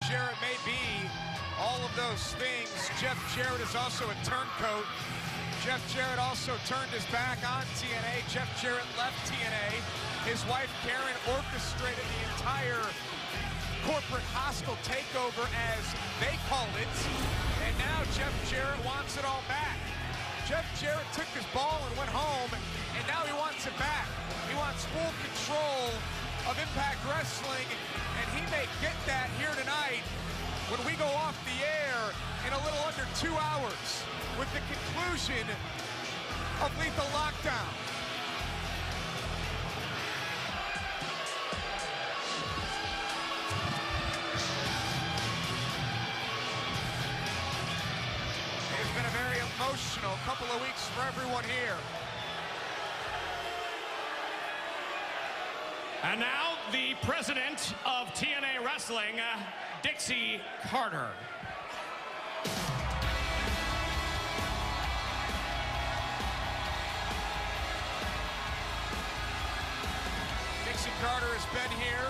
Jarrett may be all of those things. Jeff Jarrett is also a turncoat. Jeff Jarrett also turned his back on TNA. Jeff Jarrett left TNA. His wife Karen orchestrated the entire corporate hostile takeover, as they call it. And now Jeff Jarrett wants it all back. Jeff Jarrett took his ball and went home, and now he wants it back. He wants full control of Impact Wrestling, and he may get that here tonight when we go off the air in a little under 2 hours with the conclusion of Lethal Lockdown. It's been a very emotional couple of weeks for everyone here. And now, the president of TNA Wrestling, Dixie Carter. Dixie Carter has been here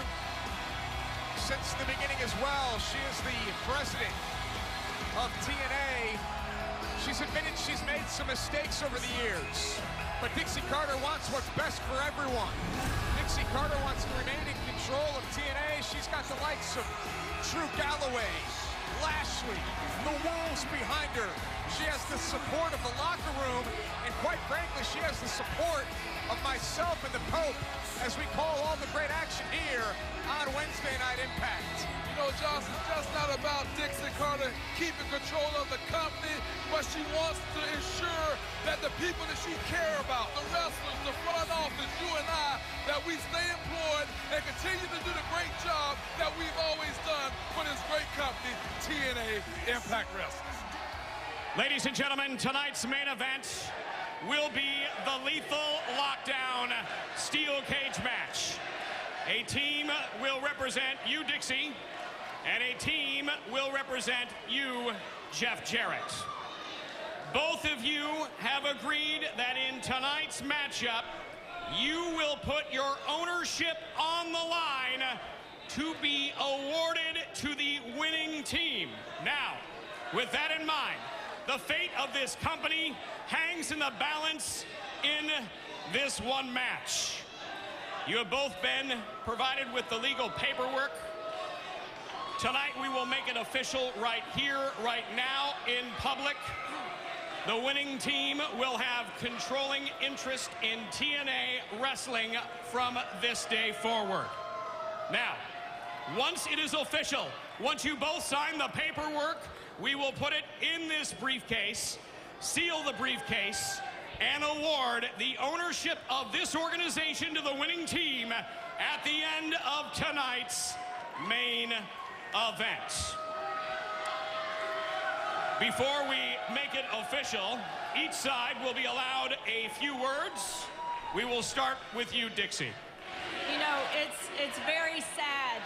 since the beginning as well. She is the president of TNA. She's admitted she's made some mistakes over the years, but Dixie Carter wants what's best for everyone. Dixie Carter wants to remain in control of TNA. She's got the likes of Drew Galloway, Lashley, the Wolves behind her. She has the support of the locker room, and quite frankly, she has the support of myself and the Pope as we call all the great action here on Wednesday Night Impact. You know, Josh, it's just not about Dixie Carter keeping control of the company, but she wants to ensure that the people that she cares about, the wrestlers, the front office, you and I, that we stay employed and continue to do the great job that we've always done for this great company, TNA Impact Wrestling. Ladies and gentlemen, tonight's main event will be the Lethal Lockdown Steel Cage match. A team will represent you, Dixie, and a team will represent you, Jeff Jarrett. Both of you have agreed that in tonight's matchup, you will put your ownership on the line to be awarded to the winning team. Now, with that in mind, the fate of this company hangs in the balance in this one match. You have both been provided with the legal paperwork. Tonight we will make it official right here, right now, in public. The winning team will have controlling interest in TNA Wrestling from this day forward. Now, once it is official, once you both sign the paperwork, we will put it in this briefcase, seal the briefcase, and award the ownership of this organization to the winning team at the end of tonight's main event. Before we make it official, each side will be allowed a few words. We will start with you, Dixie. You know, it's very sad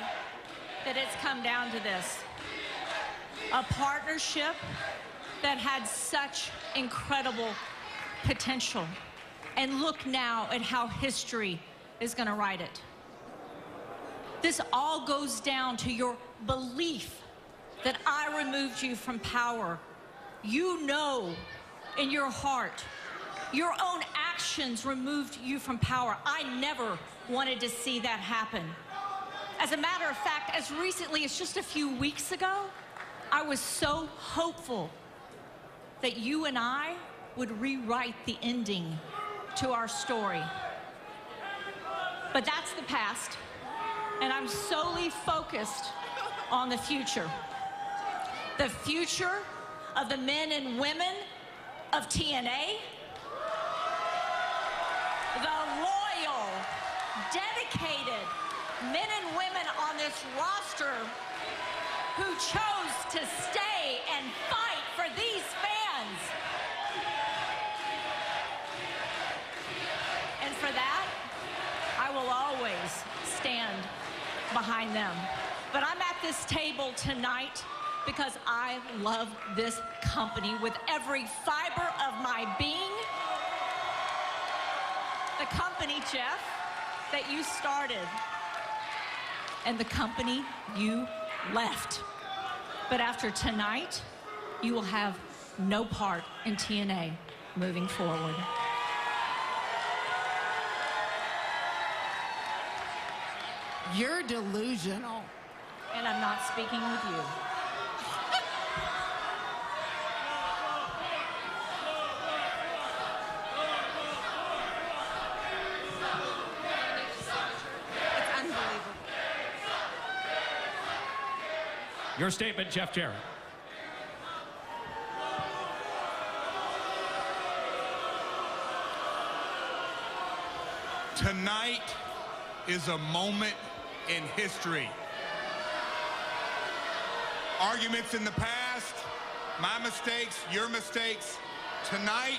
that it's come down to this. A partnership that had such incredible potential. And look now at how history is going to write it. This all goes down to your belief that I removed you from power. You know in your heart, your own actions removed you from power. I never wanted to see that happen. As a matter of fact, as recently as just a few weeks ago, I was so hopeful that you and I would rewrite the ending to our story. But that's the past, and I'm solely focused on the future. The future of the men and women of TNA, the loyal, dedicated men and women on this roster who chose to stay and fight for these fans. And for that, I will always stand behind them. But I'm at this table tonight because I love this company with every fiber of my being. The company, Jeff, that you started, and the company you left. But after tonight, you will have no part in TNA moving forward. You're delusional. And I'm not speaking with you. It's unbelievable. Your statement, Jeff Jarrett. Tonight is a moment in history. Arguments in the past, my mistakes, your mistakes. Tonight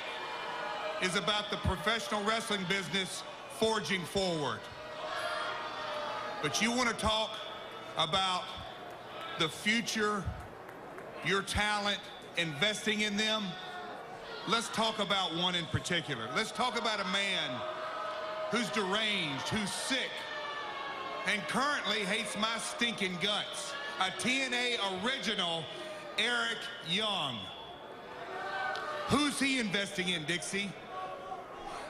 is about the professional wrestling business forging forward. But you want to talk about the future, your talent, investing in them? Let's talk about one in particular. Let's talk about a man who's deranged, who's sick, and currently hates my stinking guts. A TNA original, Eric Young. Who's he investing in, Dixie?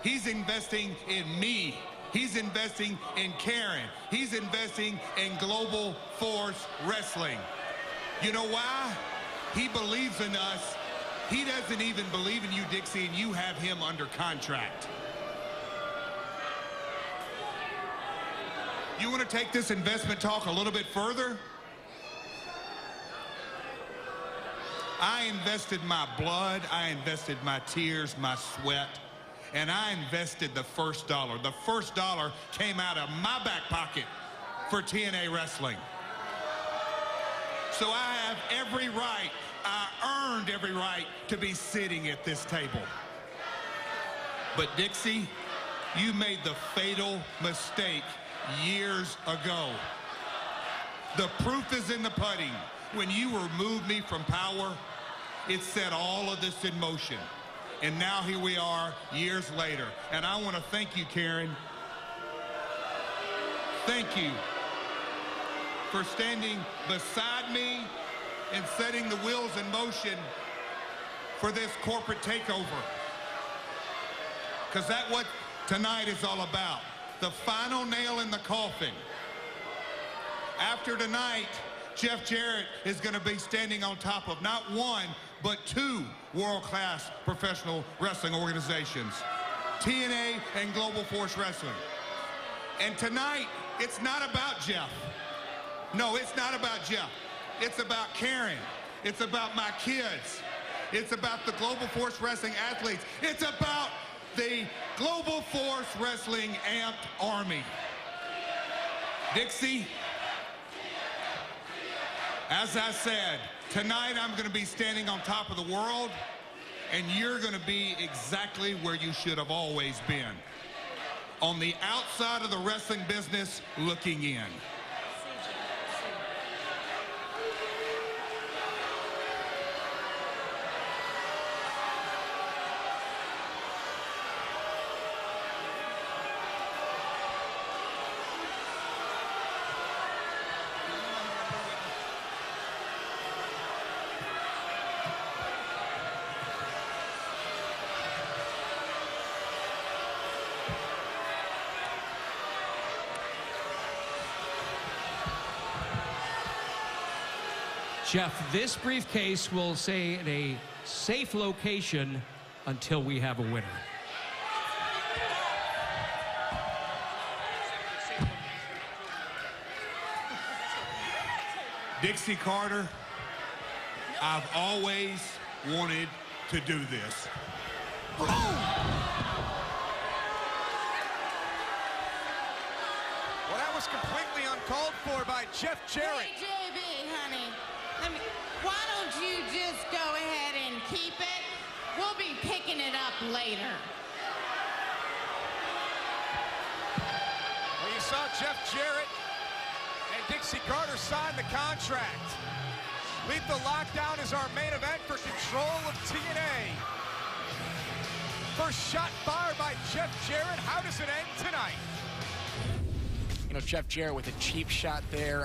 He's investing in me. He's investing in Karen. He's investing in Global Force Wrestling. You know why? He believes in us. He doesn't even believe in you, Dixie, and you have him under contract. You want to take this investment talk a little bit further? I invested my blood, I invested my tears, my sweat, and I invested the first dollar. The first dollar came out of my back pocket for TNA Wrestling. So I have every right, I earned every right to be sitting at this table. But Dixie, you made the fatal mistake years ago. The proof is in the pudding. When you removed me from power, it set all of this in motion. And now here we are years later. And I want to thank you, Karen. Thank you for standing beside me and setting the wheels in motion for this corporate takeover. Because that's what tonight is all about. The final nail in the coffin. After tonight, Jeff Jarrett is going to be standing on top of not one, but two world-class professional wrestling organizations, TNA and Global Force Wrestling. And tonight, it's not about Jeff. No, it's not about Jeff. It's about Karen. It's about my kids. It's about the Global Force Wrestling athletes. It's about the Global Force Wrestling Amped Army. Dixie, as I said, tonight I'm going to be standing on top of the world, and you're going to be exactly where you should have always been. On the outside of the wrestling business, looking in. Jeff, this briefcase will stay in a safe location until we have a winner. Dixie Carter, I've always wanted to do this. Well, that was completely uncalled for by Jeff Jarrett. Hey, JB, honey. Why don't you just go ahead and keep it? We'll be picking it up later. Well, you saw Jeff Jarrett and Dixie Carter sign the contract. Lethal Lockdown is our main event for control of TNA. First shot fired by Jeff Jarrett. How does it end tonight? You know, Jeff Jarrett with a cheap shot there.